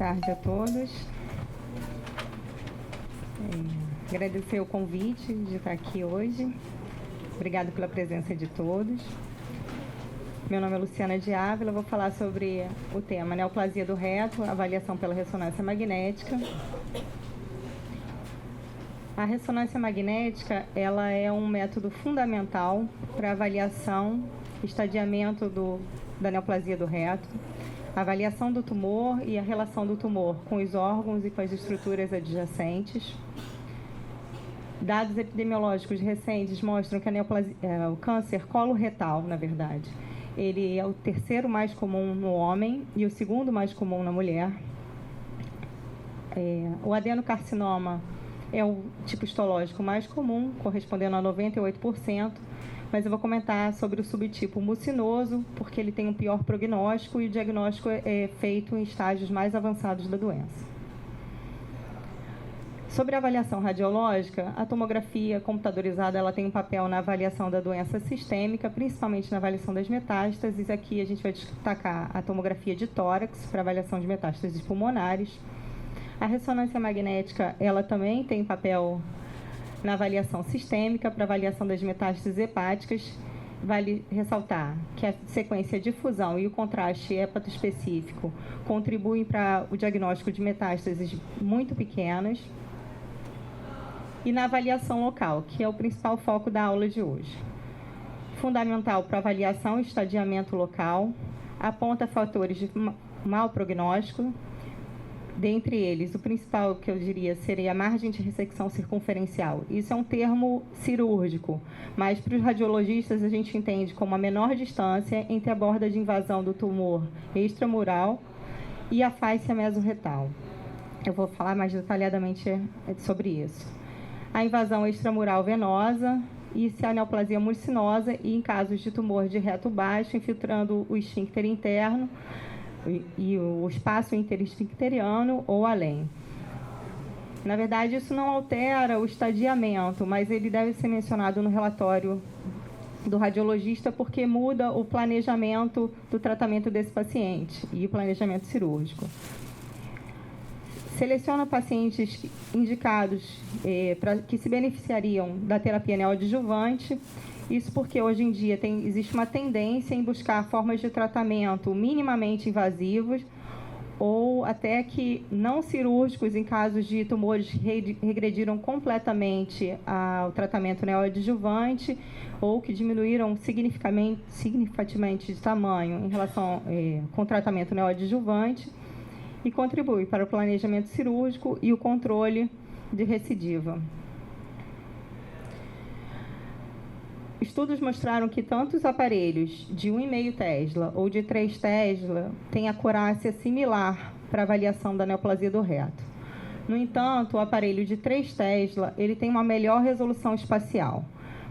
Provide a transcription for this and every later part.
tarde a todos. Agradecer o convite de estar aqui hoje. Obrigada pela presença de todos. Meu nome é Luciana de Ávila, vou falar sobre o tema neoplasia do reto, avaliação pela ressonância magnética. A ressonância magnética, ela é um método fundamental para avaliação, estadiamento da neoplasia do reto, avaliação do tumor e a relação do tumor com os órgãos e com as estruturas adjacentes. Dados epidemiológicos recentes mostram que o câncer coloretal, na verdade, ele é o terceiro mais comum no homem e o segundo mais comum na mulher. O adenocarcinoma é o tipo histológico mais comum, correspondendo a 98%, mas eu vou comentar sobre o subtipo mucinoso, porque ele tem um pior prognóstico e o diagnóstico é feito em estágios mais avançados da doença. Sobre a avaliação radiológica, a tomografia computadorizada ela tem um papel na avaliação da doença sistêmica, principalmente na avaliação das metástases. Aqui a gente vai destacar a tomografia de tórax para avaliação de metástases pulmonares. A ressonância magnética ela também tem papel na avaliação sistêmica para avaliação das metástases hepáticas. Vale ressaltar que a sequência de fusão e o contraste hepatoespecífico contribuem para o diagnóstico de metástases muito pequenas. E na avaliação local, que é o principal foco da aula de hoje. Fundamental para avaliação e estadiamento local, aponta fatores de mau prognóstico, dentre eles, o principal que eu diria seria a margem de ressecção circunferencial. Isso é um termo cirúrgico, mas para os radiologistas a gente entende como a menor distância entre a borda de invasão do tumor extramural e a fáscia mesorretal. Eu vou falar mais detalhadamente sobre isso. A invasão extramural venosa e se a neoplasia mucinosa e em casos de tumor de reto baixo, infiltrando o esfíncter interno e o espaço interesfincteriano ou além. Na verdade, isso não altera o estadiamento, mas ele deve ser mencionado no relatório do radiologista porque muda o planejamento do tratamento desse paciente e o planejamento cirúrgico. Seleciona pacientes indicados que se beneficiariam da terapia neoadjuvante. Isso porque hoje em dia existe uma tendência em buscar formas de tratamento minimamente invasivos ou até que não cirúrgicos em casos de tumores que regrediram completamente ao tratamento neoadjuvante ou que diminuíram significativamente de tamanho em relação com o tratamento neoadjuvante, e contribui para o planejamento cirúrgico e o controle de recidiva. Estudos mostraram que tanto os aparelhos de 1,5 Tesla ou de 3 Tesla têm acurácia similar para avaliação da neoplasia do reto. No entanto, o aparelho de 3 Tesla ele tem uma melhor resolução espacial,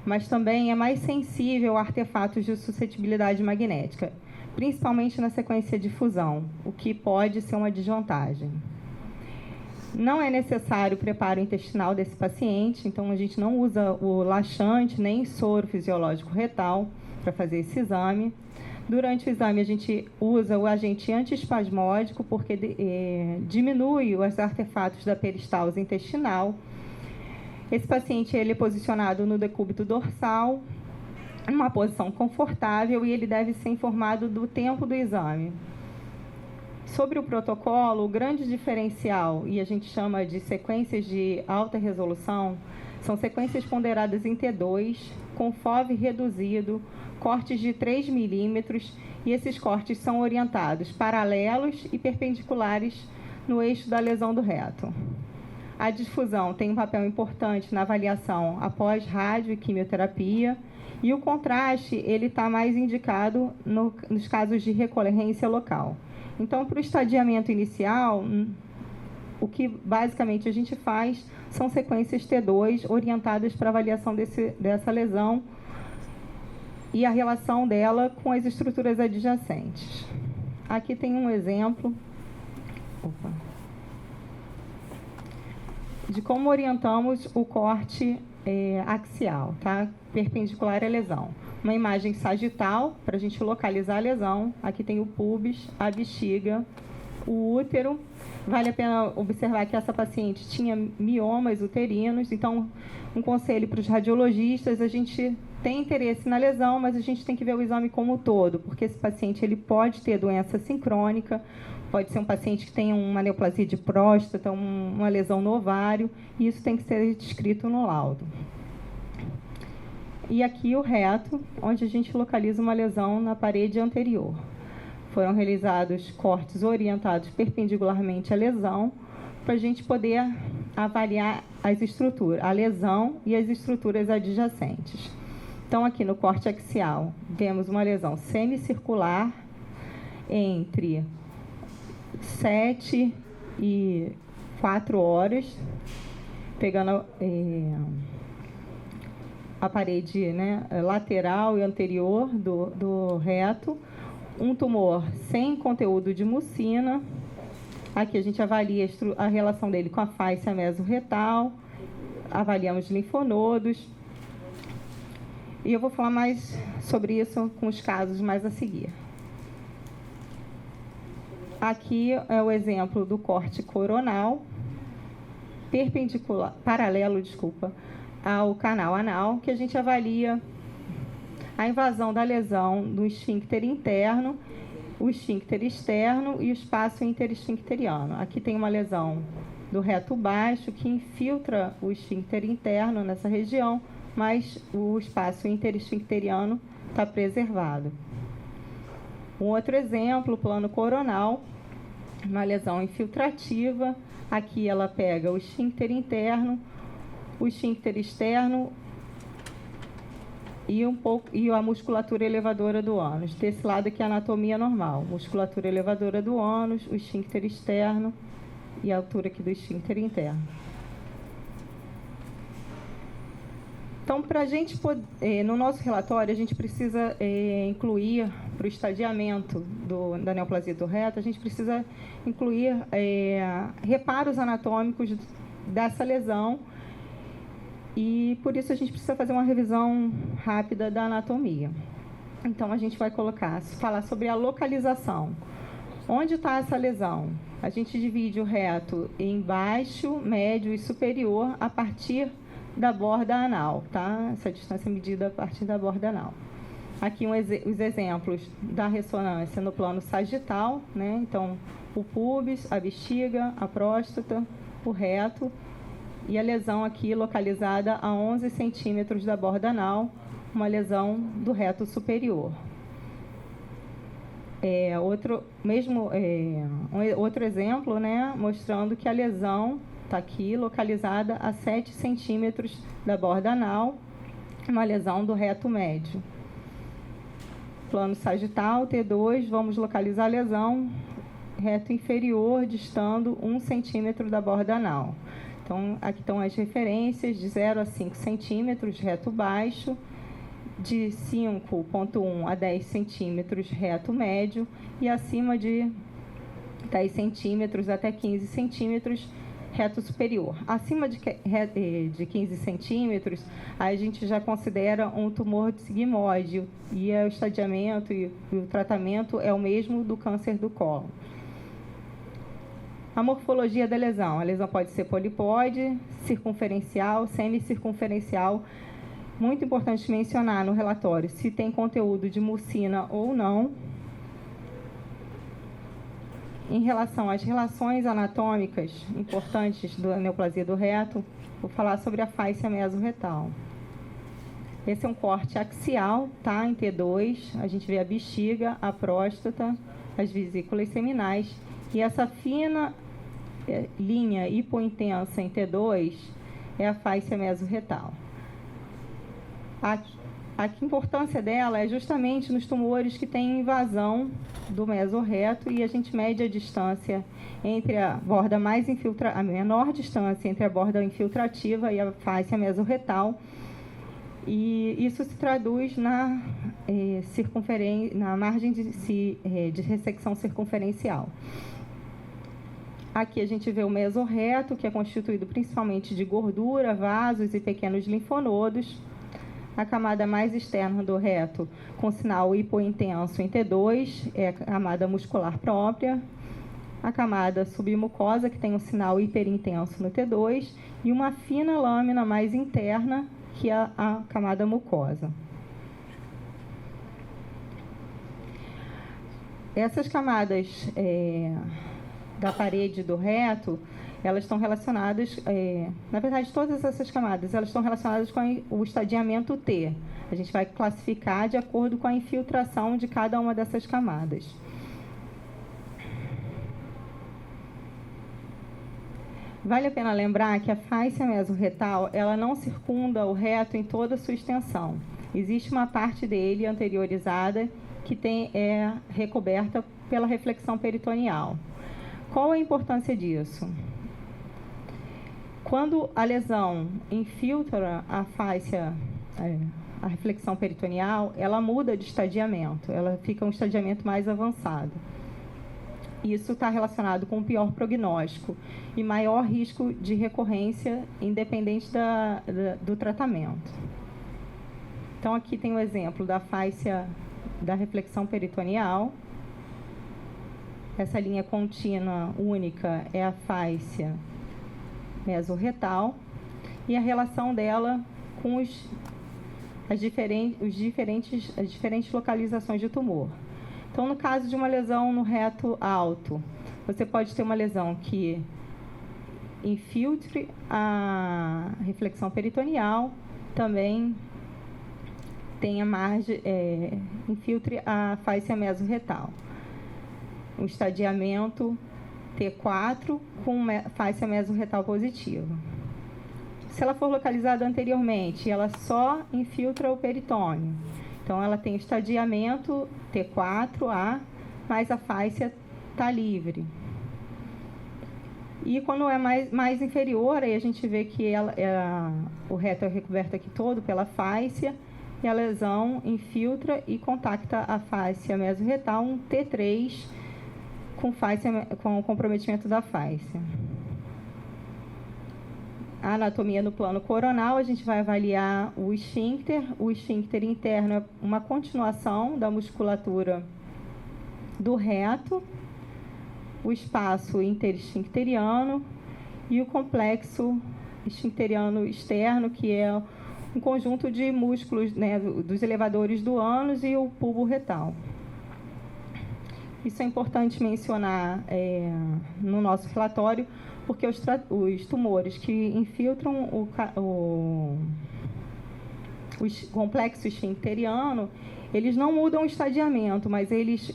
mas também é mais sensível a artefatos de suscetibilidade magnética, principalmente na sequência de fusão, o que pode ser uma desvantagem. Não é necessário preparo intestinal desse paciente, então a gente não usa o laxante nem soro fisiológico retal para fazer esse exame. Durante o exame a gente usa o agente antiespasmódico porque diminui os artefatos da peristalse intestinal. Esse paciente ele é posicionado no decúbito dorsal, numa posição confortável, e ele deve ser informado do tempo do exame. Sobre o protocolo, o grande diferencial, e a gente chama de sequências de alta resolução, são sequências ponderadas em T2, com FOV reduzido, cortes de 3 milímetros, e esses cortes são orientados paralelos e perpendiculares no eixo da lesão do reto. A difusão tem um papel importante na avaliação após rádio e quimioterapia, e o contraste ele está mais indicado nos casos de recorrência local. Então, para o estadiamento inicial, o que basicamente a gente faz são sequências T2 orientadas para avaliação dessa lesão e a relação dela com as estruturas adjacentes. Aqui tem um exemplo de como orientamos o corte axial, tá? Perpendicular à lesão. Uma imagem sagital, para a gente localizar a lesão. Aqui tem o pubis, a bexiga o útero. Vale a pena observar que essa paciente tinha miomas uterinos, então, um conselho para os radiologistas: a gente tem interesse na lesão, mas a gente tem que ver o exame como um todo, porque esse paciente ele pode ter doença sincrônica, pode ser um paciente que tem uma neoplasia de próstata, uma lesão no ovário, e isso tem que ser descrito no laudo. E aqui o reto, onde a gente localiza uma lesão na parede anterior. Foram realizados cortes orientados perpendicularmente à lesão, para a gente poder avaliar as estruturas, a lesão e as estruturas adjacentes. Então, aqui no corte axial, vemos uma lesão semicircular entre 7 e 4 horas, pegando a parede, né, lateral e anterior do reto. Um tumor sem conteúdo de mucina. Aqui a gente avalia a relação dele com a fáscia mesorretal, avaliamos linfonodos. E eu vou falar mais sobre isso com os casos mais a seguir. Aqui é o exemplo do corte coronal, paralelo ao canal anal, que a gente avalia a invasão da lesão do esfíncter interno, o esfíncter externo e o espaço interesfincteriano. Aqui tem uma lesão do reto baixo que infiltra o esfíncter interno nessa região, mas o espaço interesfincteriano está preservado. Um outro exemplo, plano coronal, uma lesão infiltrativa. Aqui ela pega o esfíncter interno, o esfíncter externo e a musculatura elevadora do ânus. Desse lado aqui a anatomia normal, musculatura elevadora do ânus, o esfíncter externo e a altura aqui do esfíncter interno. Então, para a gente poder, no nosso relatório, a gente precisa incluir, para o estadiamento da neoplasia do reto, a gente precisa incluir reparos anatômicos dessa lesão. E, por isso, a gente precisa fazer uma revisão rápida da anatomia. Então, a gente vai falar sobre a localização. Onde está essa lesão? A gente divide o reto em baixo, médio e superior a partir da borda anal, tá? Essa distância é medida a partir da borda anal. Aqui os exemplos da ressonância no plano sagital, né? Então, o púbis, a bexiga, a próstata, o reto. E a lesão aqui localizada a 11 centímetros da borda anal, uma lesão do reto superior. Outro exemplo, né, mostrando que a lesão está aqui localizada a 7 centímetros da borda anal, uma lesão do reto médio. Plano sagital, T2, vamos localizar a lesão reto inferior, distando 1 centímetro da borda anal. Então, aqui estão as referências de 0 a 5 centímetros, reto baixo, de 5,1 a 10 centímetros, reto médio, e acima de 10 centímetros até 15 centímetros, reto superior. Acima de 15 centímetros, a gente já considera um tumor de sigmoide, e o estadiamento e o tratamento é o mesmo do câncer do colo. A morfologia da lesão. A lesão pode ser polipóide, circunferencial, semicircunferencial. Muito importante mencionar no relatório se tem conteúdo de mucina ou não. Em relação às relações anatômicas importantes da neoplasia do reto, vou falar sobre a fáscia mesorretal. Esse é um corte axial, tá? Em T2, a gente vê a bexiga, a próstata, as vesículas seminais. E essa fina linha hipointensa em T2 é a fáscia mesorretal. A importância dela é justamente nos tumores que têm invasão do mesorreto, e a gente mede a distância entre a borda a menor distância entre a borda infiltrativa e a fáscia mesorretal, e isso se traduz na margem de ressecção circunferencial. Aqui a gente vê o mesorreto, que é constituído principalmente de gordura, vasos e pequenos linfonodos. A camada mais externa do reto, com sinal hipointenso em T2, é a camada muscular própria. a camada submucosa, que tem um sinal hiperintenso no T2, e uma fina lâmina mais interna, que é a camada mucosa. Essas camadas da parede do reto, elas estão relacionadas, na verdade, todas essas camadas, elas estão relacionadas com o estadiamento T. A gente vai classificar de acordo com a infiltração de cada uma dessas camadas. Vale a pena lembrar que a fáscia mesorretal, ela não circunda o reto em toda a sua extensão. Existe uma parte dele anteriorizada que é recoberta pela reflexão peritoneal. Qual a importância disso? Quando a lesão infiltra a fáscia, a reflexão peritoneal, ela muda de estadiamento, ela fica um estadiamento mais avançado. Isso está relacionado com um pior prognóstico e maior risco de recorrência, independente do tratamento. Então, aqui tem o exemplo da fáscia da reflexão peritoneal. Essa linha contínua única é a fáscia mesorretal e a relação dela com as diferentes localizações de tumor. Então, no caso de uma lesão no reto alto, você pode ter uma lesão que infiltre a reflexão peritoneal, também tenha margem, infiltre a fáscia mesorretal. Um estadiamento T4 com fáscia mesorretal positiva. Se ela for localizada anteriormente, ela só infiltra o peritônio. Então, ela tem estadiamento T4A, mas a fáscia está livre. E quando é mais inferior, aí a gente vê que o reto é recoberto aqui todo pela fáscia, e a lesão infiltra e contacta a fáscia mesorretal, um T3, com o comprometimento da fáscia. A anatomia no plano coronal, a gente vai avaliar o esfíncter. O esfíncter interno é uma continuação da musculatura do reto, o espaço interesfincteriano e o complexo esfincteriano externo, que é um conjunto de músculos, né, dos elevadores do ânus e o bulbo retal. Isso é importante mencionar no nosso relatório, porque os tumores que infiltram o complexo esfincteriano, eles não mudam o estadiamento, mas eles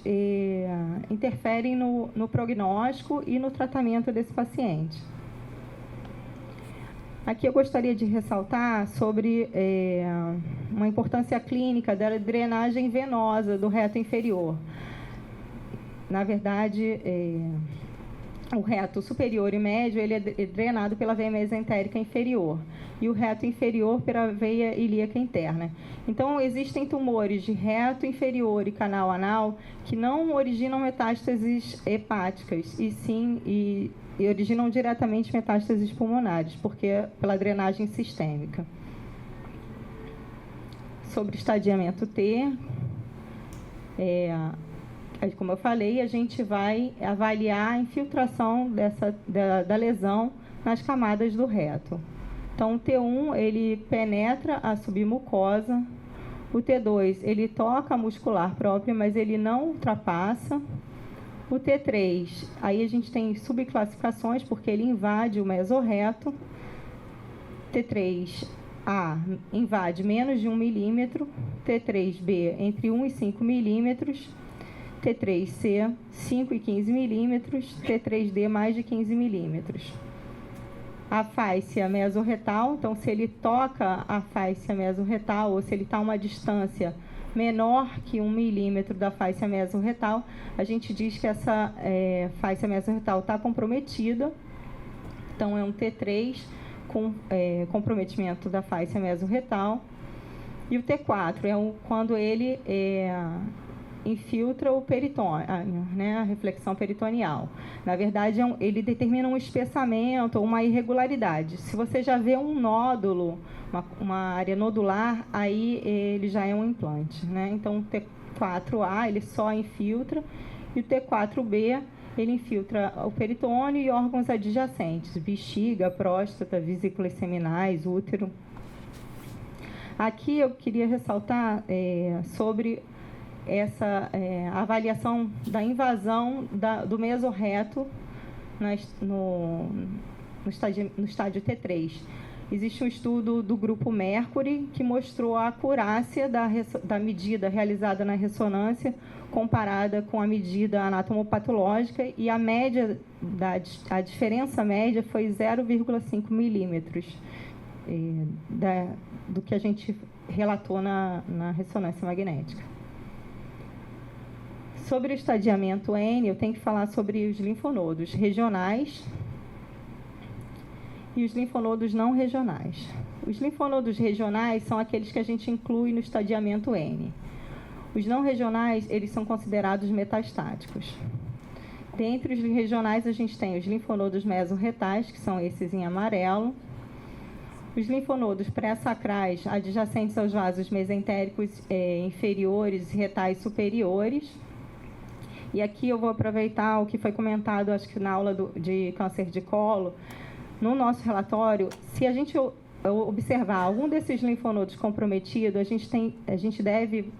interferem no prognóstico e no tratamento desse paciente. Aqui eu gostaria de ressaltar sobre uma importância clínica da drenagem venosa do reto inferior. Na verdade, o reto superior e médio ele é drenado pela veia mesentérica inferior e o reto inferior pela veia ilíaca interna. Então, existem tumores de reto inferior e canal anal que não originam metástases hepáticas e originam diretamente metástases pulmonares, porque é pela drenagem sistêmica. Sobre estadiamento T, como eu falei, a gente vai avaliar a infiltração da lesão nas camadas do reto. Então, o T1, ele penetra a submucosa. O T2, ele toca a muscular própria, mas ele não ultrapassa. O T3, aí a gente tem subclassificações, porque ele invade o mesorreto. T3A invade menos de 1 milímetro. T3B, entre 1 e 5 milímetros. T3C, 5 e 15 milímetros, T3D, mais de 15 milímetros. A fáscia mesorretal, então, se ele toca a fáscia mesorretal, ou se ele está a uma distância menor que 1 milímetro da fáscia mesorretal, a gente diz que essa fáscia mesorretal está comprometida. Então, é um T3 com comprometimento da fáscia mesorretal. E o T4 é quando ele infiltra o peritônio, né, a reflexão peritoneal. Na verdade, ele determina um espessamento ou uma irregularidade. Se você já vê um nódulo, uma área nodular, aí ele já é um implante, né? Então, o T4A, ele só infiltra, e o T4B, Ele infiltra o peritônio e órgãos adjacentes, bexiga, próstata, vesículas seminais, útero. Aqui eu queria ressaltar sobre essa avaliação da invasão do mesorreto no estádio T3. Existe um estudo do grupo Mercury que mostrou a acurácia da medida realizada na ressonância comparada com a medida anatomopatológica, e a média a diferença média foi 0,5 milímetros do que a gente relatou na ressonância magnética. Sobre o estadiamento N, eu tenho que falar sobre os linfonodos regionais e os linfonodos não regionais. Os linfonodos regionais são aqueles que a gente inclui no estadiamento N. Os não regionais, eles são considerados metastáticos. Dentre os regionais, a gente tem os linfonodos mesorretais, que são esses em amarelo. Os linfonodos pré-sacrais, adjacentes aos vasos mesentéricos inferiores e retais superiores. E aqui eu vou aproveitar o que foi comentado, acho que na aula de câncer de colo. No nosso relatório, se a gente observar algum desses linfonodos comprometidos, a gente deve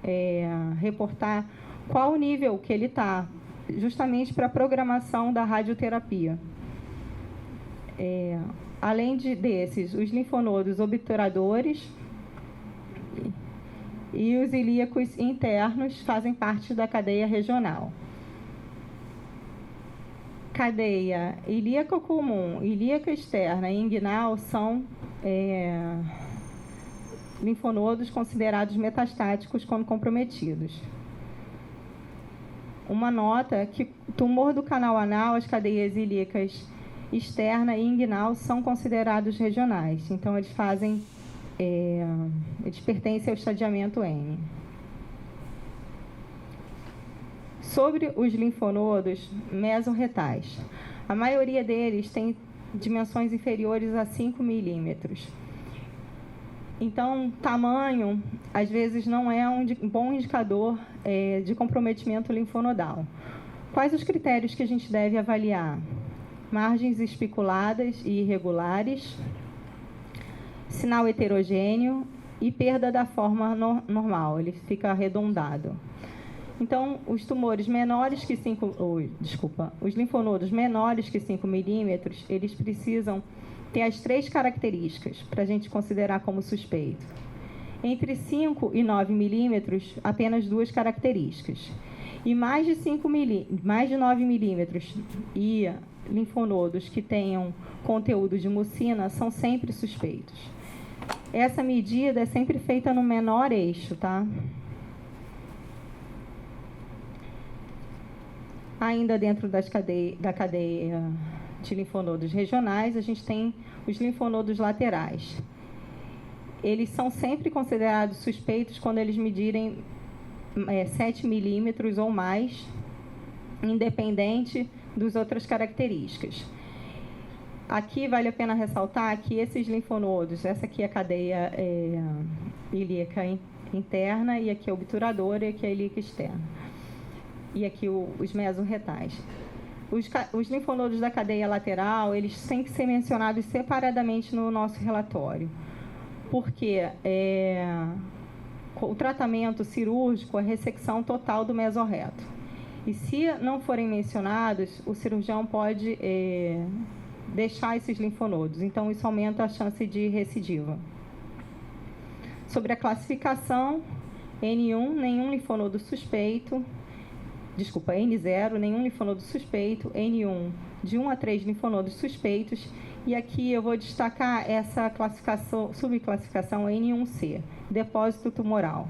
reportar qual o nível que ele está, justamente para a programação da radioterapia. Além desses, os linfonodos obturadores e os ilíacos internos fazem parte da cadeia regional. Cadeia ilíaca comum, ilíaca externa e inguinal são linfonodos considerados metastáticos quando comprometidos. Uma nota que tumor do canal anal, as cadeias ilíacas externa e inguinal são considerados regionais. Então, eles pertencem ao estadiamento N. Sobre os linfonodos mesorretais, a maioria deles tem dimensões inferiores a 5 milímetros. Então, tamanho, às vezes, não é um bom indicador de comprometimento linfonodal. Quais os critérios que a gente deve avaliar? Margens espiculadas e irregulares, sinal heterogêneo e perda da forma normal, ele fica arredondado. Então, os tumores menores que os linfonodos menores que 5 milímetros, eles precisam ter as 3 características para a gente considerar como suspeito. Entre 5 e 9 milímetros, apenas 2 características. E mais de 9 milímetros e linfonodos que tenham conteúdo de mucina são sempre suspeitos. Essa medida é sempre feita no menor eixo, tá? Ainda dentro da cadeia de linfonodos regionais, a gente tem os linfonodos laterais. Eles são sempre considerados suspeitos quando eles medirem 7 milímetros ou mais, independente das outras características. Aqui vale a pena ressaltar que esses linfonodos, essa aqui é a cadeia ilíaca interna, e aqui é a obturadora, e aqui é a ilíaca externa. E aqui os mesorretais. Os linfonodos da cadeia lateral, eles têm que ser mencionados separadamente no nosso relatório, porque o tratamento cirúrgico é ressecção total do mesorreto. E se não forem mencionados, o cirurgião pode deixar esses linfonodos. Então, isso aumenta a chance de recidiva. Sobre a classificação, N1, nenhum linfonodo suspeito. N0, nenhum linfonodo suspeito. N1, de 1 a 3 linfonodos suspeitos. E aqui eu vou destacar essa subclassificação N1C, depósito tumoral.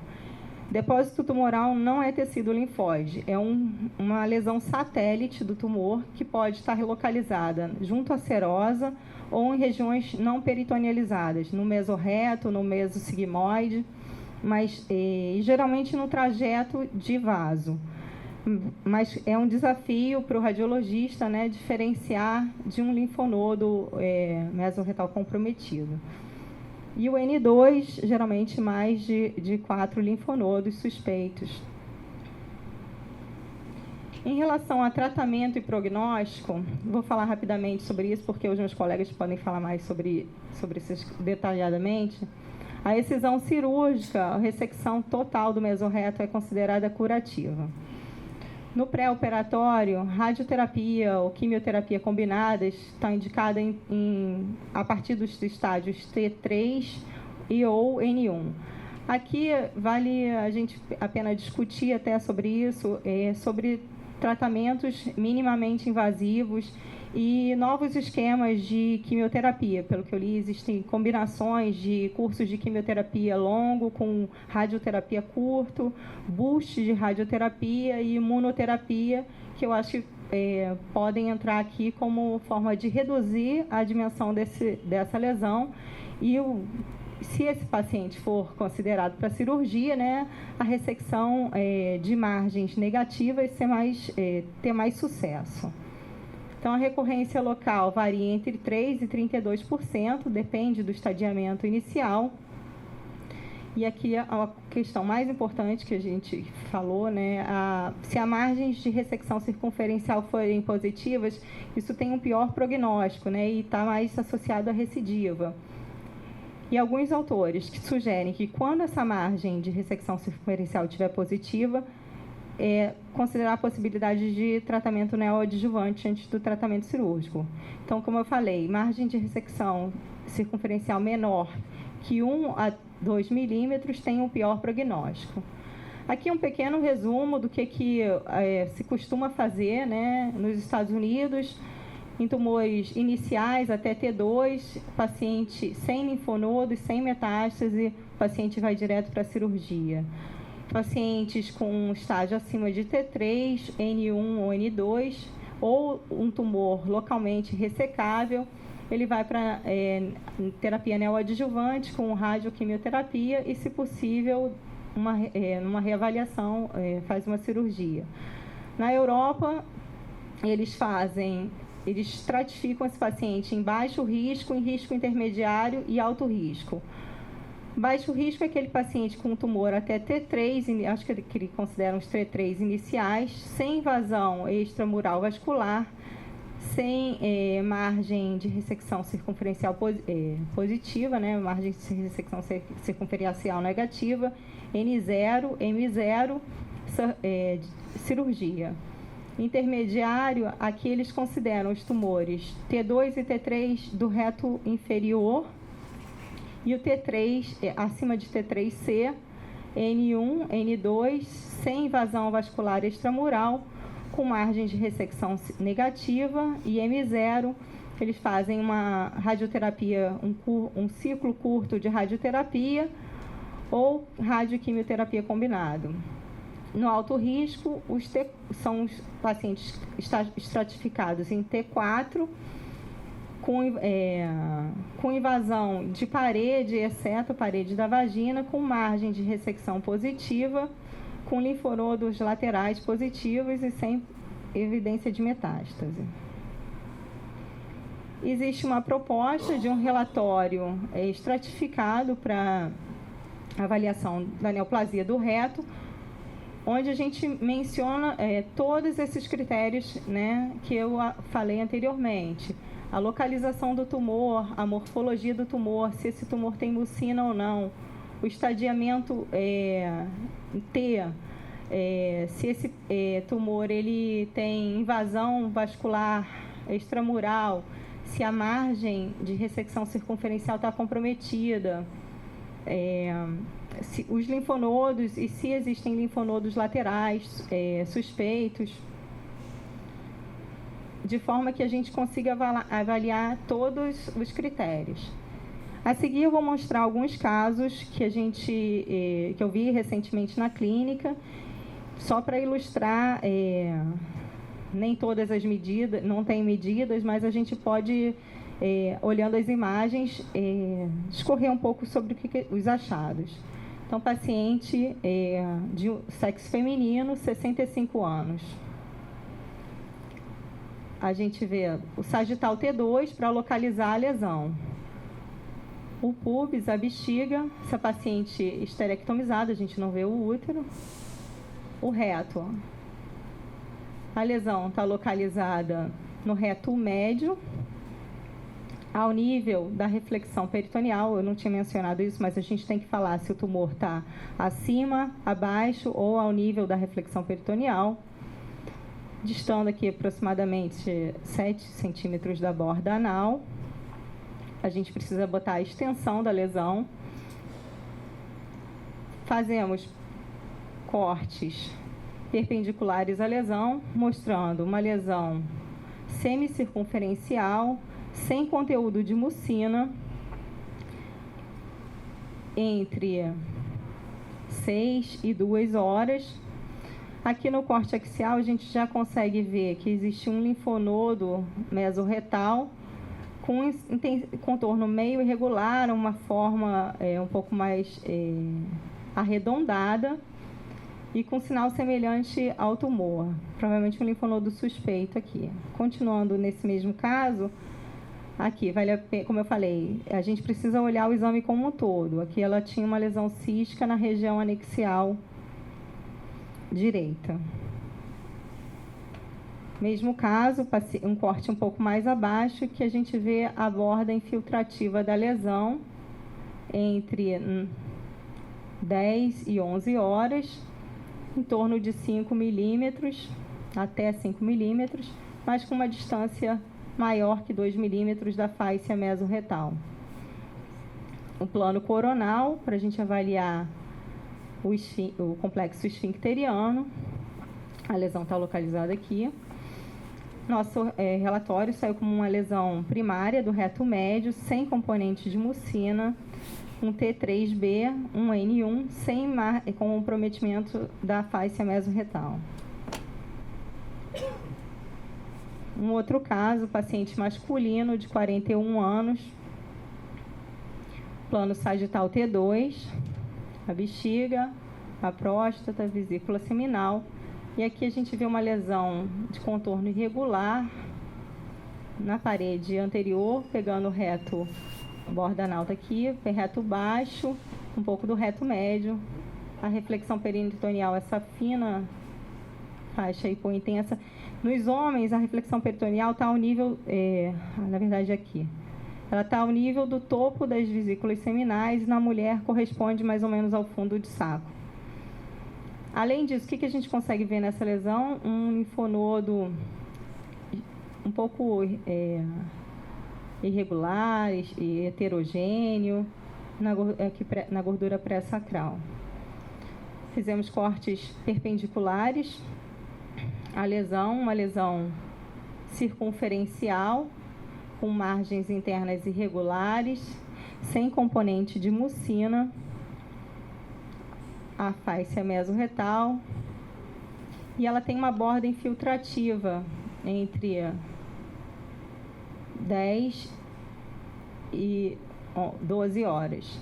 Depósito tumoral não é tecido linfóide, é uma lesão satélite do tumor que pode estar localizada junto à serosa ou em regiões não peritonealizadas, no mesorreto, no mesosigmoide, mas geralmente no trajeto de vaso. Mas é um desafio para o radiologista, né, diferenciar de um linfonodo mesorretal comprometido. E o N2, geralmente mais de 4 linfonodos suspeitos. Em relação a tratamento e prognóstico, vou falar rapidamente sobre isso, porque os meus colegas podem falar mais sobre isso detalhadamente. A excisão cirúrgica, a ressecção total do mesorreto é considerada curativa. No pré-operatório, radioterapia ou quimioterapia combinadas está indicada a partir dos estádios T3 e ou N1. Aqui vale a gente apenas discutir até sobre isso, sobre tratamentos minimamente invasivos e novos esquemas de quimioterapia. Pelo que eu li, existem combinações de cursos de quimioterapia longo com radioterapia curto, boost de radioterapia e imunoterapia, que eu acho que podem entrar aqui como forma de reduzir a dimensão dessa lesão e se esse paciente for considerado para cirurgia, né, a ressecção de margens negativas ter mais sucesso. Então, a recorrência local varia entre 3% e 32%, depende do estadiamento inicial. E aqui a questão mais importante que a gente falou, né, se as margens de ressecção circunferencial forem positivas, isso tem um pior prognóstico, né, e está mais associado à recidiva. E alguns autores que sugerem que quando essa margem de ressecção circunferencial estiver positiva, considerar a possibilidade de tratamento neoadjuvante antes do tratamento cirúrgico. Então, como eu falei, margem de ressecção circunferencial menor que 1 a 2 milímetros tem um pior prognóstico. Aqui um pequeno resumo do que se costuma fazer, né, nos Estados Unidos. Em tumores iniciais até T2, paciente sem linfonodo e sem metástase, o paciente vai direto para a cirurgia. Pacientes com um estágio acima de T3, N1 ou N2, ou um tumor localmente ressecável, ele vai para terapia neoadjuvante com radioquimioterapia e, se possível, numa reavaliação, faz uma cirurgia. Na Europa, eles estratificam esse paciente em baixo risco, em risco intermediário e alto risco. Baixo risco é aquele paciente com tumor até T3, acho que ele considera os T3 iniciais, sem invasão extramural vascular, sem margem de ressecção circunferencial positiva, né, margem de ressecção circunferencial negativa, N0, M0, cirurgia. Intermediário, aqui eles consideram os tumores T2 e T3 do reto inferior e o T3 acima de T3C, N1, N2, sem invasão vascular extramural, com margem de ressecção negativa e M0, eles fazem uma radioterapia, um ciclo curto de radioterapia ou radioquimioterapia combinado. No alto risco, são os pacientes estratificados em T4, com invasão de parede, exceto a parede da vagina, com margem de ressecção positiva, com linfonodos laterais positivos e sem evidência de metástase. Existe uma proposta de um relatório estratificado para avaliação da neoplasia do reto, onde a gente menciona todos esses critérios, né, que eu falei anteriormente. A localização do tumor, a morfologia do tumor, se esse tumor tem mucina ou não, o estadiamento T, se esse tumor ele tem invasão vascular extramural, se a margem de ressecção circunferencial está comprometida, os linfonodos e se existem linfonodos laterais suspeitos, de forma que a gente consiga avaliar todos os critérios. A seguir, eu vou mostrar alguns casos que eu vi recentemente na clínica, só para ilustrar, nem todas as medidas, não tem medidas, mas a gente pode, olhando as imagens, discorrer um pouco sobre os achados. Então, paciente de sexo feminino, 65 anos. A gente vê o sagital T2 para localizar a lesão. O púbis, a bexiga, essa paciente esterectomizada, a gente não vê o útero. O reto. A lesão está localizada no reto médio, ao nível da reflexão peritoneal. Eu não tinha mencionado isso, mas a gente tem que falar se o tumor está acima, abaixo ou ao nível da reflexão peritoneal, distando aqui aproximadamente 7 centímetros da borda anal. A gente precisa botar a extensão da lesão. Fazemos cortes perpendiculares à lesão, mostrando uma lesão semicircunferencial, sem conteúdo de mucina, entre 6 e 2 horas. Aqui no corte axial, a gente já consegue ver que existe um linfonodo mesorretal com contorno meio irregular, uma forma um pouco mais arredondada e com sinal semelhante ao tumor, provavelmente um linfonodo suspeito aqui. Continuando nesse mesmo caso, aqui, como eu falei, a gente precisa olhar o exame como um todo. Aqui ela tinha uma lesão cística na região anexial direita. Mesmo caso, um corte um pouco mais abaixo, que a gente vê a borda infiltrativa da lesão entre 10 e 11 horas, em torno de 5 milímetros, até 5 milímetros, mas com uma distância maior que 2 milímetros da fáscia mesorretal. O plano coronal, para a gente avaliar o complexo esfincteriano. A lesão está localizada aqui. Nosso relatório saiu como uma lesão primária do reto médio, sem componente de mucina, um T3B, um N1, com comprometimento da fáscia mesorretal. Um outro caso, paciente masculino de 41 anos, plano sagital T2, a bexiga, a próstata, a vesícula seminal. E aqui a gente vê uma lesão de contorno irregular na parede anterior, pegando o reto, a borda anal tá aqui, reto baixo, um pouco do reto médio. A reflexão peritoneal, essa fina faixa hipointensa. Nos homens, a reflexão peritoneal está ao nível, na verdade aqui, ela está ao nível do topo das vesículas seminais, e na mulher corresponde mais ou menos ao fundo de saco. Além disso, o que a gente consegue ver nessa lesão? Um linfonodo um pouco irregular e heterogêneo na gordura pré-sacral. Fizemos cortes perpendiculares à lesão, uma lesão circunferencial, com margens internas irregulares, sem componente de mucina, a fáscia mesorretal, e ela tem uma borda infiltrativa entre 10 e 12 horas,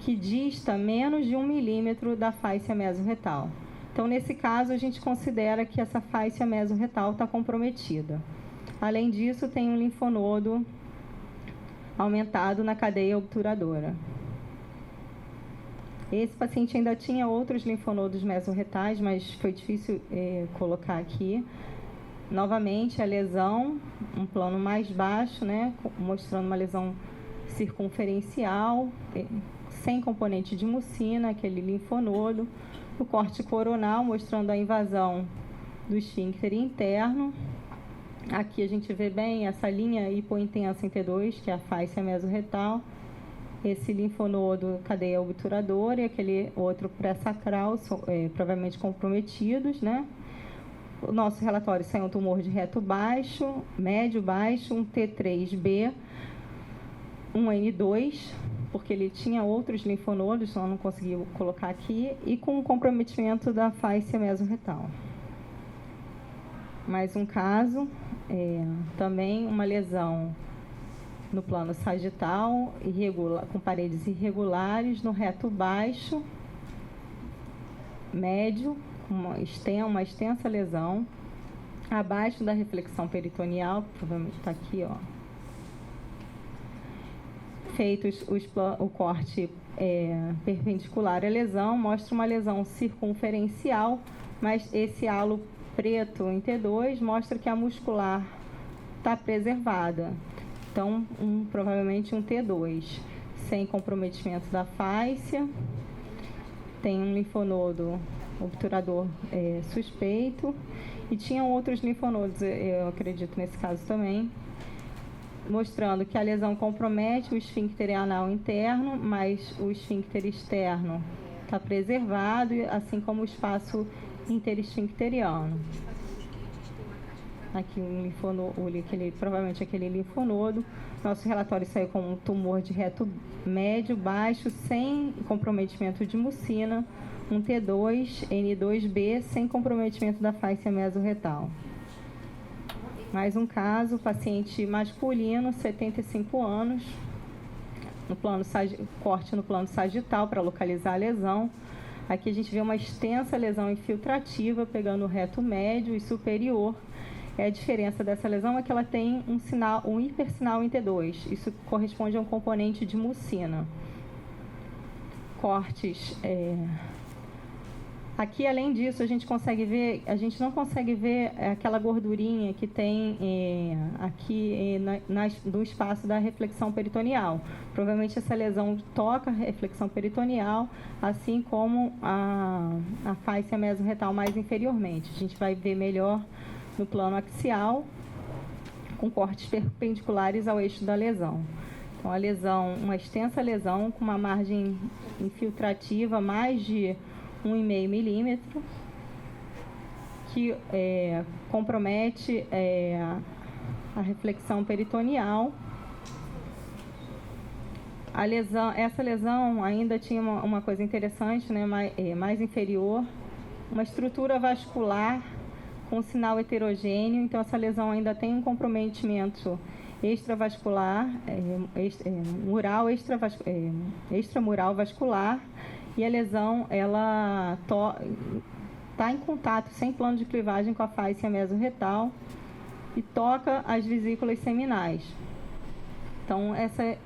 que dista menos de 1 milímetro da fáscia mesorretal. Então, nesse caso, a gente considera que essa fáscia mesorretal está comprometida. Além disso, tem um linfonodo aumentado na cadeia obturadora. Esse paciente ainda tinha outros linfonodos mesorretais, mas foi difícil colocar aqui. Novamente, a lesão, um plano mais baixo, né, mostrando uma lesão circunferencial, sem componente de mucina, aquele linfonodo. O corte coronal, mostrando a invasão do esfíncter interno. Aqui a gente vê bem essa linha hipointensa em T2, que é a fáscia mesorretal. Esse linfonodo, cadeia obturadora, e aquele outro pré-sacral, provavelmente comprometidos, né? O nosso relatório saiu um tumor de reto baixo, médio baixo, um T3B, um N2, porque ele tinha outros linfonodos, só não conseguiu colocar aqui, e com comprometimento da fáscia mesorretal. Mais um caso, também uma lesão no plano sagital, com paredes irregulares, no reto baixo, médio, uma extensa lesão, abaixo da reflexão peritoneal, que provavelmente está aqui, ó. Feitos o corte perpendicular à lesão, mostra uma lesão circunferencial, mas esse halo preto em T2 mostra que a muscular está preservada. Então, provavelmente um T2, sem comprometimento da fáscia, tem um linfonodo obturador suspeito, e tinham outros linfonodos, eu acredito nesse caso também, mostrando que a lesão compromete o esfíncter anal interno, mas o esfíncter externo está preservado, assim como o espaço interesfincteriano. Aqui um linfonodo, provavelmente aquele linfonodo. Nosso relatório saiu com um tumor de reto médio, baixo, sem comprometimento de mucina, um T2, N2B, sem comprometimento da fáscia mesorretal. Mais um caso, paciente masculino, 75 anos, corte no plano sagital para localizar a lesão. Aqui a gente vê uma extensa lesão infiltrativa pegando o reto médio e superior. A diferença dessa lesão é que ela tem um hipersinal em T2. Isso corresponde a um componente de mucina. Cortes. Aqui, além disso, a gente não consegue ver aquela gordurinha que tem aqui no espaço da reflexão peritoneal. Provavelmente essa lesão toca a reflexão peritoneal, assim como a fáscia mesorretal mais inferiormente. A gente vai ver melhor no plano axial, com cortes perpendiculares ao eixo da lesão. Então, a lesão, uma extensa lesão com uma margem infiltrativa mais de 1,5 milímetro, que compromete a reflexão peritoneal. Essa lesão ainda tinha uma coisa interessante, né, mais inferior, uma estrutura vascular com sinal heterogêneo. Então, essa lesão ainda tem um comprometimento extravascular, extramural vascular, e a lesão está em contato, sem plano de clivagem, com a fáscia mesorretal e toca as vesículas seminais. Então, essa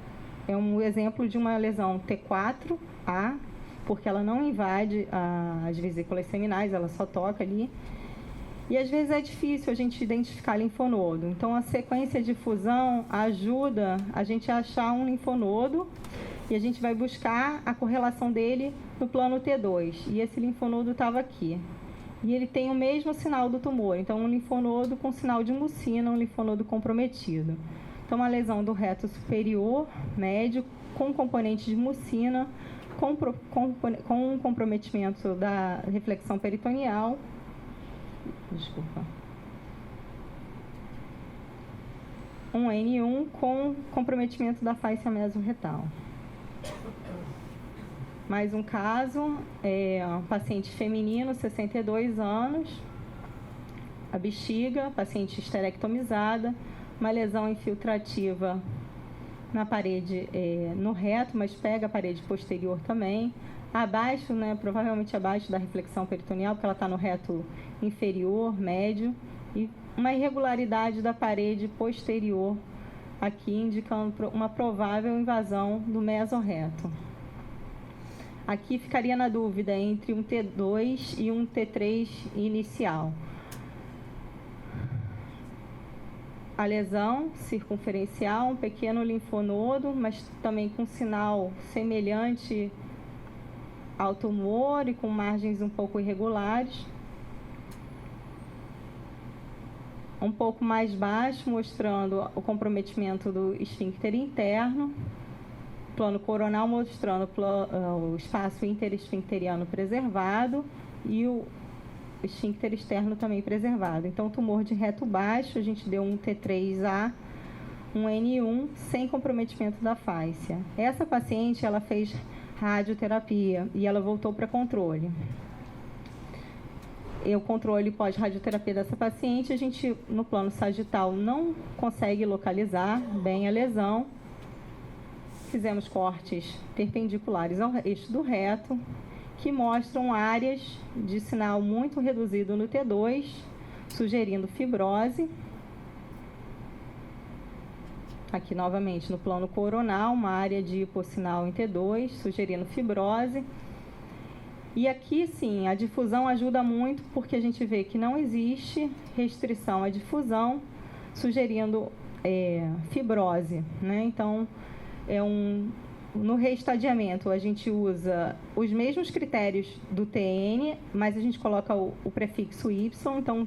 é um exemplo de uma lesão T4A, porque ela não invade as vesículas seminais, ela só toca ali. E às vezes é difícil a gente identificar linfonodo. Então, a sequência de fusão ajuda a gente a achar um linfonodo e a gente vai buscar a correlação dele no plano T2. E esse linfonodo estava aqui. E ele tem o mesmo sinal do tumor. Então, um linfonodo com sinal de mucina, um linfonodo comprometido. Então, uma lesão do reto superior, médio, com componente de mucina, com um comprometimento da reflexão peritoneal. Desculpa. Um N1 com comprometimento da fáscia mesorretal. Mais um caso, um paciente feminino, 62 anos, a bexiga, paciente esterectomizada, uma lesão infiltrativa na parede, no reto, mas pega a parede posterior também, abaixo, né, provavelmente abaixo da reflexão peritoneal, porque ela está no reto inferior, médio, e uma irregularidade da parede posterior, aqui indicando uma provável invasão do mesorreto. Aqui ficaria na dúvida entre um T2 e um T3 inicial. A lesão circunferencial, um pequeno linfonodo, mas também com sinal semelhante ao tumor e com margens um pouco irregulares. Um pouco mais baixo, mostrando o comprometimento do esfíncter interno. Plano coronal mostrando o espaço interesfincteriano preservado e o esfíncter externo também preservado. Então, tumor de reto baixo, a gente deu um T3A, um N1, sem comprometimento da fáscia. Essa paciente, ela fez radioterapia e ela voltou para controle. O controle pós-radioterapia dessa paciente, a gente, no plano sagital, não consegue localizar bem a lesão. Fizemos cortes perpendiculares ao eixo do reto, que mostram áreas de sinal muito reduzido no T2, sugerindo fibrose. Aqui, novamente, no plano coronal, uma área de hipossinal em T2, sugerindo fibrose. E aqui, sim, a difusão ajuda muito, porque a gente vê que não existe restrição à difusão, sugerindo fibrose, né? Então, no reestadiamento, a gente usa os mesmos critérios do TN, mas a gente coloca o prefixo Y, então um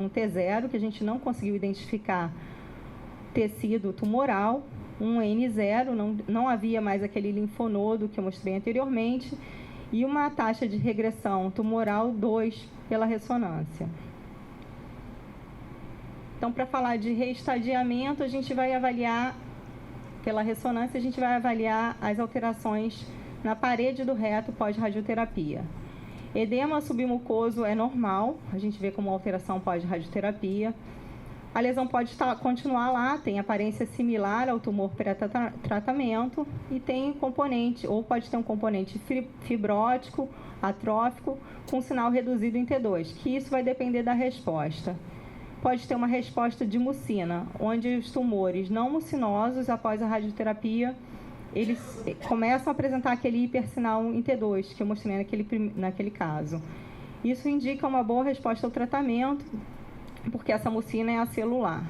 T0, que a gente não conseguiu identificar tecido tumoral, um N0, não havia mais aquele linfonodo que eu mostrei anteriormente, e uma taxa de regressão tumoral 2 pela ressonância. Então, para falar de reestadiamento, a gente vai avaliar, pela ressonância, a gente vai avaliar as alterações na parede do reto pós-radioterapia. Edema submucoso é normal, a gente vê como alteração pós-radioterapia. A lesão pode continuar lá, tem aparência similar ao tumor pré-tratamento e tem componente, ou pode ter um componente fibrótico, atrófico, com sinal reduzido em T2, que isso vai depender da resposta. Pode ter uma resposta de mucina, onde os tumores não mucinosos, após a radioterapia, eles começam a apresentar aquele hipersinal em T2, que eu mostrei naquele caso. Isso indica uma boa resposta ao tratamento, porque essa mucina é acelular.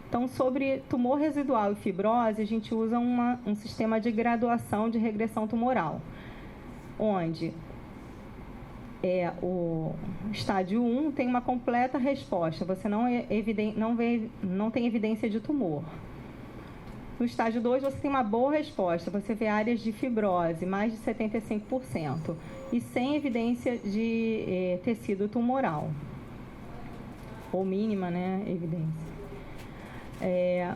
Então, sobre tumor residual e fibrose, a gente usa um sistema de graduação de regressão tumoral, onde o estágio 1 tem uma completa resposta, você não tem evidência de tumor. No estágio 2, você tem uma boa resposta, você vê áreas de fibrose, mais de 75%, e sem evidência de tecido tumoral, ou mínima, né, evidência.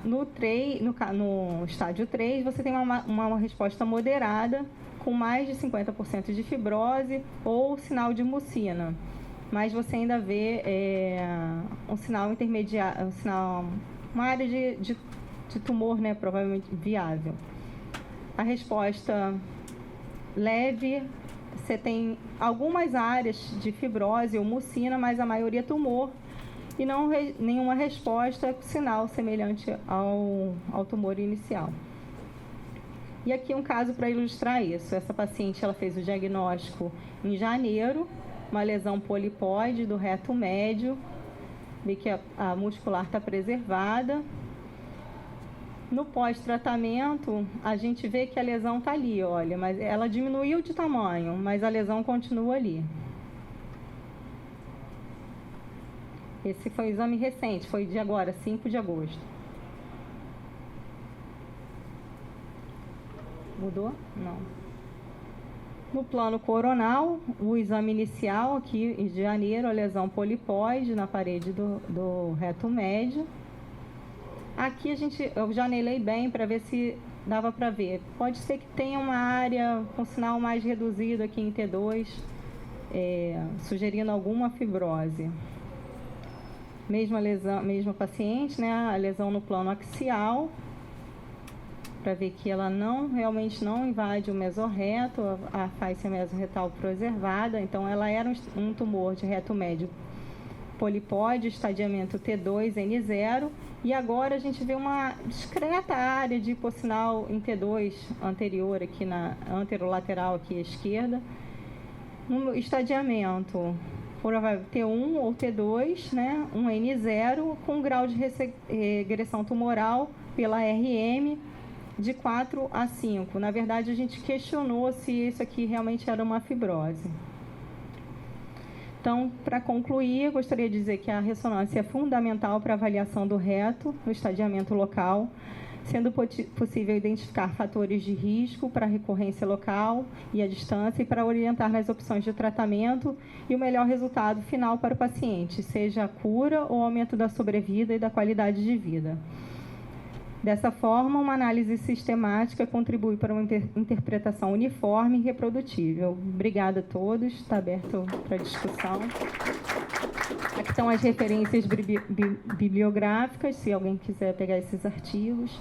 No estágio 3, você tem uma resposta moderada, com mais de 50% de fibrose ou sinal de mucina, mas você ainda vê um sinal intermediário, uma área de tumor, né, provavelmente viável. A resposta leve, você tem algumas áreas de fibrose ou mucina, mas a maioria é tumor, e nenhuma resposta sinal semelhante ao tumor inicial. E aqui um caso para ilustrar isso. Essa paciente, ela fez o diagnóstico em janeiro, uma lesão polipóide do reto médio, vê que a muscular está preservada. No pós-tratamento, a gente vê que a lesão está ali, olha, mas ela diminuiu de tamanho, mas a lesão continua ali. Esse foi o exame recente, foi de agora, 5 de agosto. Mudou? Não. No plano coronal, o exame inicial, aqui em janeiro, a lesão polipóide na parede do reto médio. Aqui eu janelei bem para ver se dava para ver. Pode ser que tenha uma área com sinal mais reduzido aqui em T2, sugerindo alguma fibrose. Mesma lesão, mesma paciente, né? A lesão no plano axial, para ver que ela realmente não invade o mesorreto, a face mesorretal preservada. Então, ela era um tumor de reto médio polipóide, estadiamento T2, N0, e agora a gente vê uma discreta área de hipossinal em T2 anterior, aqui na anterolateral, aqui à esquerda. No estadiamento, provável T1 ou T2, né? Um N0 com grau de regressão tumoral pela RM de 4 a 5. Na verdade, a gente questionou se isso aqui realmente era uma fibrose. Então, para concluir, eu gostaria de dizer que a ressonância é fundamental para a avaliação do reto no estadiamento local, sendo possível identificar fatores de risco para a recorrência local e a distância, e para orientar nas opções de tratamento e o melhor resultado final para o paciente, seja a cura ou aumento da sobrevida e da qualidade de vida. Dessa forma, uma análise sistemática contribui para uma interpretação uniforme e reprodutível. Obrigada a todos, está aberto para discussão. Aqui estão as referências bibliográficas, se alguém quiser pegar esses artigos.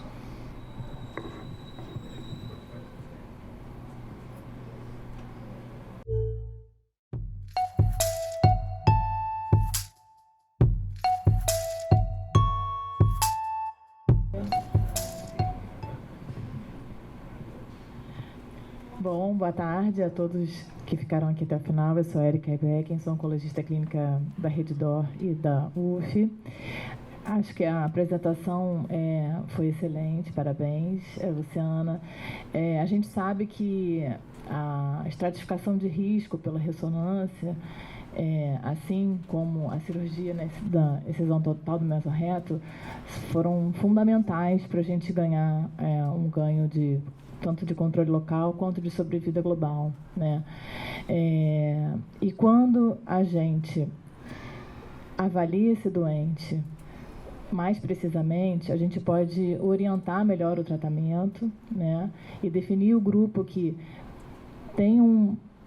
Bom, Bom, boa tarde a todos que ficaram aqui até o final. Eu sou a Erika Becken, sou oncologista clínica da Reddor e da UF. Acho que a apresentação foi excelente, parabéns, Luciana. A gente sabe que a estratificação de risco pela ressonância, assim como a cirurgia da excisão total do mesorreto, foram fundamentais para a gente ganhar um ganho tanto de controle local quanto de sobrevida global, né? E quando a gente avalia esse doente mais precisamente, a gente pode orientar melhor o tratamento, né? E definir o grupo que tem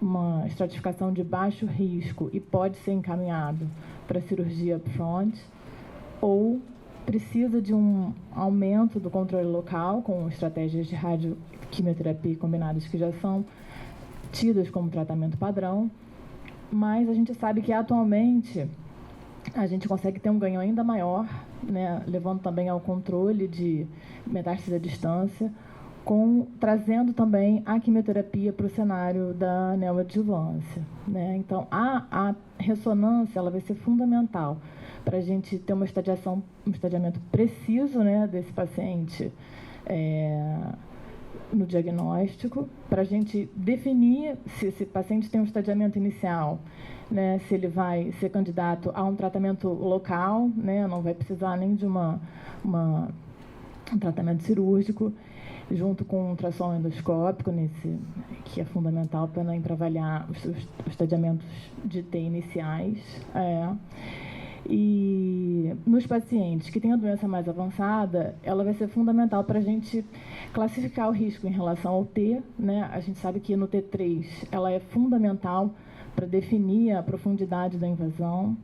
uma estratificação de baixo risco e pode ser encaminhado para cirurgia upfront, ou precisa de um aumento do controle local com estratégias de radioquimioterapia combinadas que já são tidas como tratamento padrão, mas a gente sabe que atualmente a gente consegue ter um ganho ainda maior, né, levando também ao controle de metástase à distância, trazendo também a quimioterapia para o cenário da neoadjuvância, né? Então, a ressonância ela vai ser fundamental para a gente ter um estadiamento preciso, né, desse paciente no diagnóstico, para a gente definir se esse paciente tem um estadiamento inicial, né, se ele vai ser candidato a um tratamento local, né, não vai precisar nem de um tratamento cirúrgico, junto com um ultrassom endoscópico, que é fundamental para avaliar os estadiamentos de T iniciais. E nos pacientes que têm a doença mais avançada, ela vai ser fundamental para a gente classificar o risco em relação ao T, né? A gente sabe que no T3 ela é fundamental para definir a profundidade da invasão,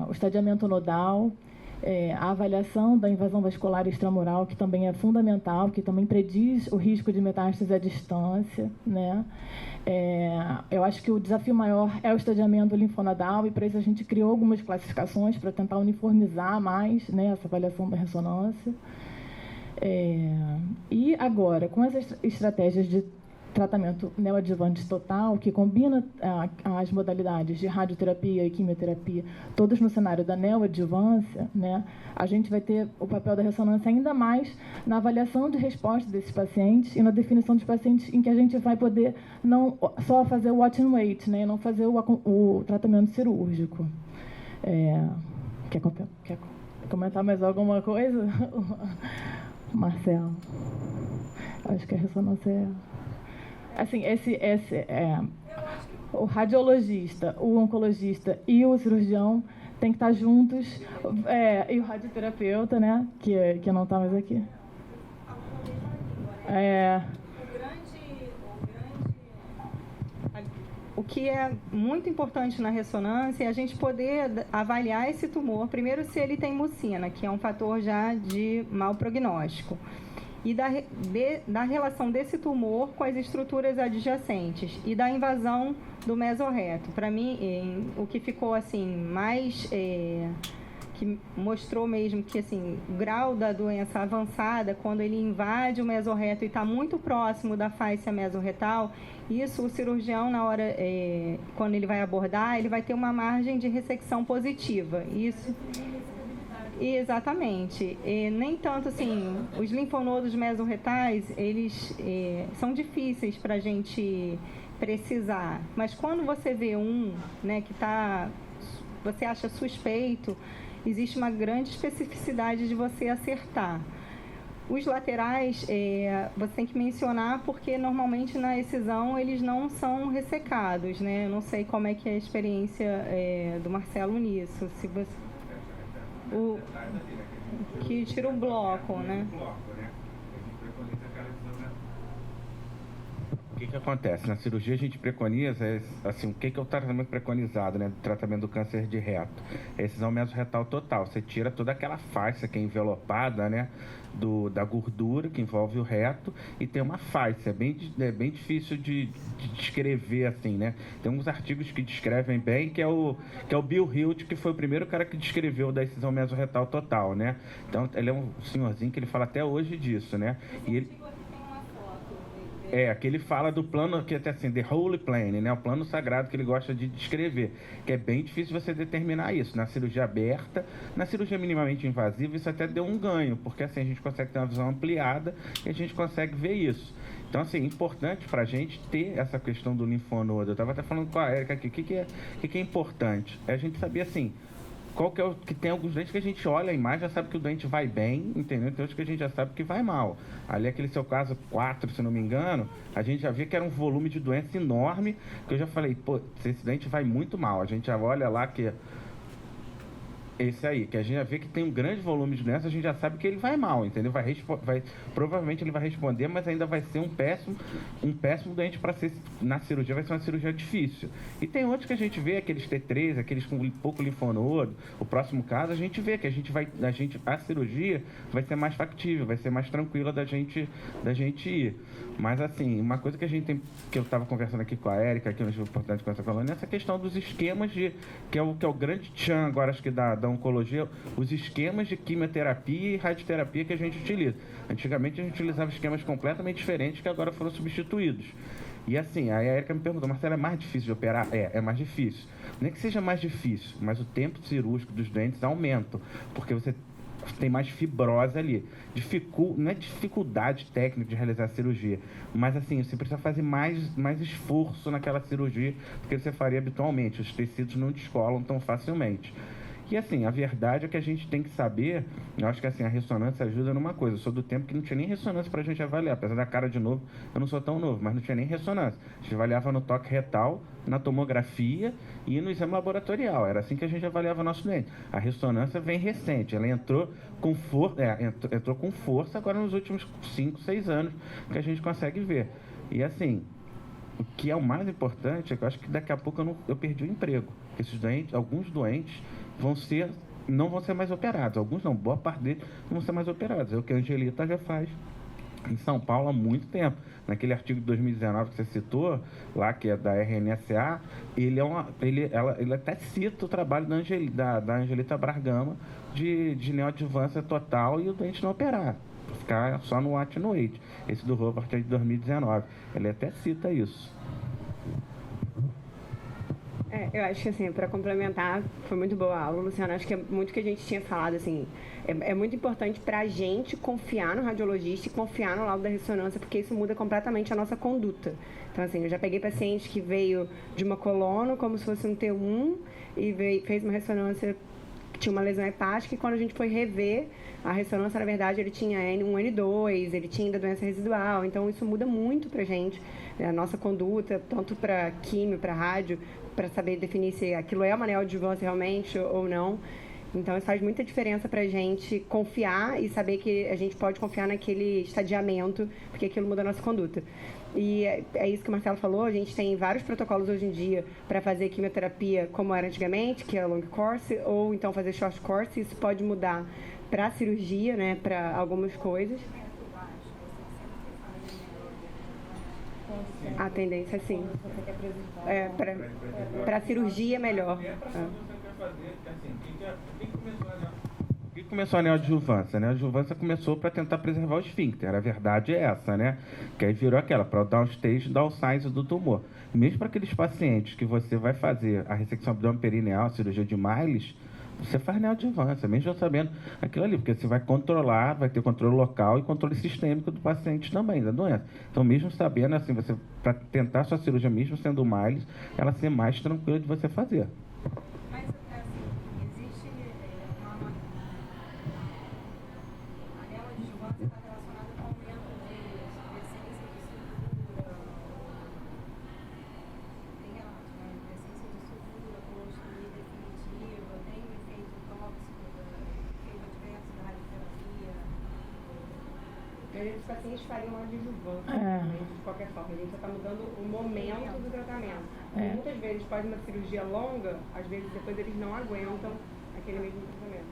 o estadiamento nodal, a avaliação da invasão vascular extramural, que também é fundamental, que também prediz o risco de metástase à distância, né? Eu acho que o desafio maior é o estadiamento linfonodal, e para isso a gente criou algumas classificações para tentar uniformizar mais, né, essa avaliação da ressonância. E agora, com as estratégias de tratamento neoadjuvante total, que combina as modalidades de radioterapia e quimioterapia, todos no cenário da neoadjuvância, né, a gente vai ter o papel da ressonância ainda mais na avaliação de resposta desses pacientes e na definição dos pacientes em que a gente vai poder não só fazer o watch and wait, né, não fazer o tratamento cirúrgico. Quer comentar mais alguma coisa? Marcelo? Acho que a ressonância assim, o radiologista, o oncologista e o cirurgião têm que estar juntos, e o radioterapeuta, né, que não está mais aqui. O que é muito importante na ressonância é a gente poder avaliar esse tumor, primeiro se ele tem mucina, que é um fator já de mau prognóstico, e da relação desse tumor com as estruturas adjacentes e da invasão do mesorreto. Para mim, o que ficou assim mais que mostrou mesmo que assim o grau da doença avançada, quando ele invade o mesorreto e está muito próximo da fáscia mesorretal, isso o cirurgião na hora quando ele vai abordar, ele vai ter uma margem de ressecção positiva. Isso. Exatamente. Nem tanto assim, os linfonodos mesorretais, eles são difíceis para a gente precisar, mas quando você vê né, que você acha suspeito, existe uma grande especificidade de você acertar. Os laterais, você tem que mencionar porque normalmente na excisão eles não são ressecados, né? Eu não sei como é que é a experiência do Marcelo nisso. Se você... que tira o bloco, né? O que acontece? Na cirurgia a gente preconiza, assim, o que é o tratamento preconizado, né? Do tratamento do câncer de reto? É excisão mesorretal total. Você tira toda aquela faixa que é envelopada, né? Da gordura que envolve o reto, e tem uma faixa. É bem difícil de descrever, assim, né? Tem uns artigos que descrevem bem, que é o Bill Hilt, que foi o primeiro cara que descreveu da excisão mesorretal total, né? Então, ele é um senhorzinho que ele fala até hoje disso, né? E ele... Que ele fala do plano, que até assim, the holy plane, né? O plano sagrado que ele gosta de descrever, que é bem difícil você determinar isso. Na cirurgia aberta, na cirurgia minimamente invasiva, isso até deu um ganho, porque assim, a gente consegue ter uma visão ampliada e a gente consegue ver isso. Então, assim, é importante para a gente ter essa questão do linfonodo. Eu estava até falando com a Érica aqui, o que é importante? É a gente saber, assim, qual que é o que tem alguns doentes que a gente olha a imagem, já sabe que o doente vai bem, entendeu? Tem outros que a gente já sabe que vai mal. Ali, aquele seu caso 4, se não me engano, a gente já via que era um volume de doença enorme, que eu já falei, pô, esse doente vai muito mal. A gente já olha lá que esse aí, que a gente já vê que tem um grande volume de doença, a gente já sabe que ele vai mal, entendeu? Provavelmente ele vai responder, mas ainda vai ser um péssimo doente para ser na cirurgia, vai ser uma cirurgia difícil. E tem outros que a gente vê, aqueles T3, aqueles com pouco linfonodo, o próximo caso, a gente vê que a cirurgia vai ser mais factível, vai ser mais tranquila da gente ir. Mas assim, uma coisa que a gente tem, que eu estava conversando aqui com a Érica, que eu acho importante com essa coluna, é essa questão dos esquemas que é o grande tchan agora, acho que da oncologia, os esquemas de quimioterapia e radioterapia que a gente utiliza. Antigamente a gente utilizava esquemas completamente diferentes que agora foram substituídos. E assim, aí a Érica me perguntou, Marcelo, é mais difícil de operar? É mais difícil. Não é que seja mais difícil, mas o tempo cirúrgico dos doentes aumenta, porque você tem mais fibrose ali. Não é dificuldade técnica de realizar a cirurgia, mas assim, você precisa fazer mais esforço naquela cirurgia do que você faria habitualmente. Os tecidos não descolam tão facilmente. E assim, a verdade é que a gente tem que saber, eu acho que assim, a ressonância ajuda numa coisa. Eu sou do tempo que não tinha nem ressonância pra gente avaliar, apesar da cara de novo, eu não sou tão novo, mas não tinha nem ressonância. A gente avaliava no toque retal, na tomografia e no exame laboratorial. Era assim que a gente avaliava nosso doente. A ressonância vem recente, ela entrou com força agora nos últimos 5, 6 anos que a gente consegue ver. E assim, o que é o mais importante é que eu acho que daqui a pouco eu perdi o emprego. Esses doentes, alguns doentes não vão ser mais operados. Alguns não, boa parte deles não vão ser mais operados. É o que a Angelita já faz em São Paulo há muito tempo. Naquele artigo de 2019 que você citou, lá que é da RNSA, ele até cita o trabalho da Angelita Bragama de neoadjuvância total e o doente não operar. Ficar só no attenuate. Esse do Robert é de 2019. Ele até cita isso. Eu acho que, assim, para complementar, foi muito boa a aula, Luciana. Acho que é muito que a gente tinha falado, assim, é muito importante para a gente confiar no radiologista e confiar no laudo da ressonância, porque isso muda completamente a nossa conduta. Então, assim, eu já peguei paciente que veio de uma colono como se fosse um T1 e fez uma ressonância que tinha uma lesão hepática, e quando a gente foi rever a ressonância, na verdade, ele tinha um N2, ele tinha ainda doença residual. Então, isso muda muito para a gente, a nossa conduta, tanto para químio, para rádio, para saber definir se aquilo é uma neoadjuvância realmente ou não. Então, isso faz muita diferença para a gente confiar e saber que a gente pode confiar naquele estadiamento, porque aquilo muda a nossa conduta. E é isso que o Marcelo falou, a gente tem vários protocolos hoje em dia para fazer quimioterapia como era antigamente, que é long course, ou então fazer short course. Isso pode mudar para a cirurgia, né, para algumas coisas. A tendência, sim. Para a cirurgia é melhor. Por que começou a neoadjuvância? A neoadjuvância começou para tentar preservar o esfíncter. A verdade é essa, né? Que aí virou aquela, para dar o stage da size do tumor. Mesmo para aqueles pacientes que você vai fazer a ressecção abdominoperineal, cirurgia de Miles, você faz neoadjuvância, mesmo já sabendo aquilo ali, porque você vai controlar, vai ter controle local e controle sistêmico do paciente também, da doença. Então, mesmo sabendo, assim, você, para tentar sua cirurgia, mesmo sendo Miles, ela ser mais tranquila de você fazer. Mas, assim, existe a neoadjuvância está relacionada com o aumento de essência de estrutura, tem a essência de estrutura construir definitiva, tem o efeito tóxico, efeito adverso da radioterapia. Os pacientes fariam uma adjuvância, de qualquer forma. A gente já está mudando o momento do tratamento. Muitas vezes faz uma cirurgia longa, às vezes depois eles não aguentam aquele mesmo tratamento.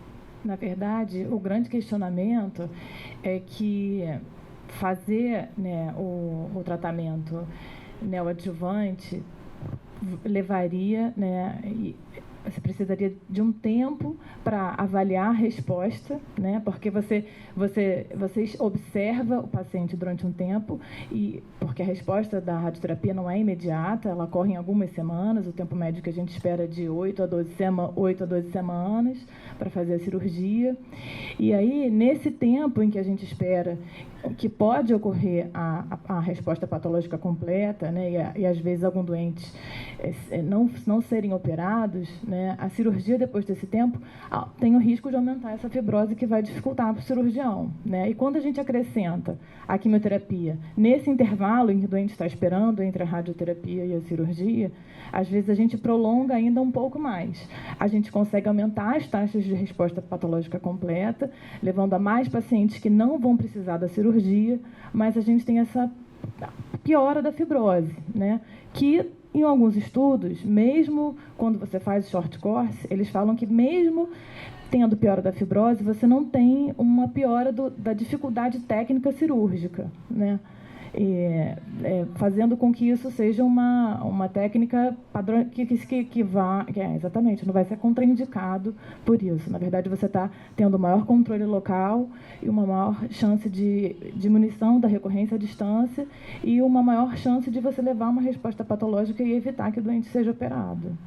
Na verdade, o grande questionamento é que fazer, né, o tratamento neoadjuvante levaria, né, você precisaria de um tempo para avaliar a resposta, né? Porque você observa o paciente durante um tempo, e porque a resposta da radioterapia não é imediata, ela ocorre em algumas semanas, o tempo médio que a gente espera é de 8 a 12 semanas para fazer a cirurgia. E aí, nesse tempo em que a gente espera que pode ocorrer a resposta patológica completa, né, e às vezes algum doente não serem operados, né, a cirurgia depois desse tempo tem o risco de aumentar essa fibrose que vai dificultar para o cirurgião, né? E quando a gente acrescenta a quimioterapia nesse intervalo em que o doente está esperando entre a radioterapia e a cirurgia, às vezes a gente prolonga ainda um pouco mais. A gente consegue aumentar as taxas de resposta patológica completa, levando a mais pacientes que não vão precisar da cirurgia, mas a gente tem essa piora da fibrose, né? Que, em alguns estudos, mesmo quando você faz o short course, eles falam que mesmo tendo piora da fibrose, você não tem uma piora da dificuldade técnica cirúrgica, né? Fazendo com que isso seja uma técnica padrão exatamente, não vai ser contraindicado por isso. Na verdade, você está tendo maior controle local e uma maior chance de diminuição da recorrência à distância e uma maior chance de você levar uma resposta patológica e evitar que o doente seja operado.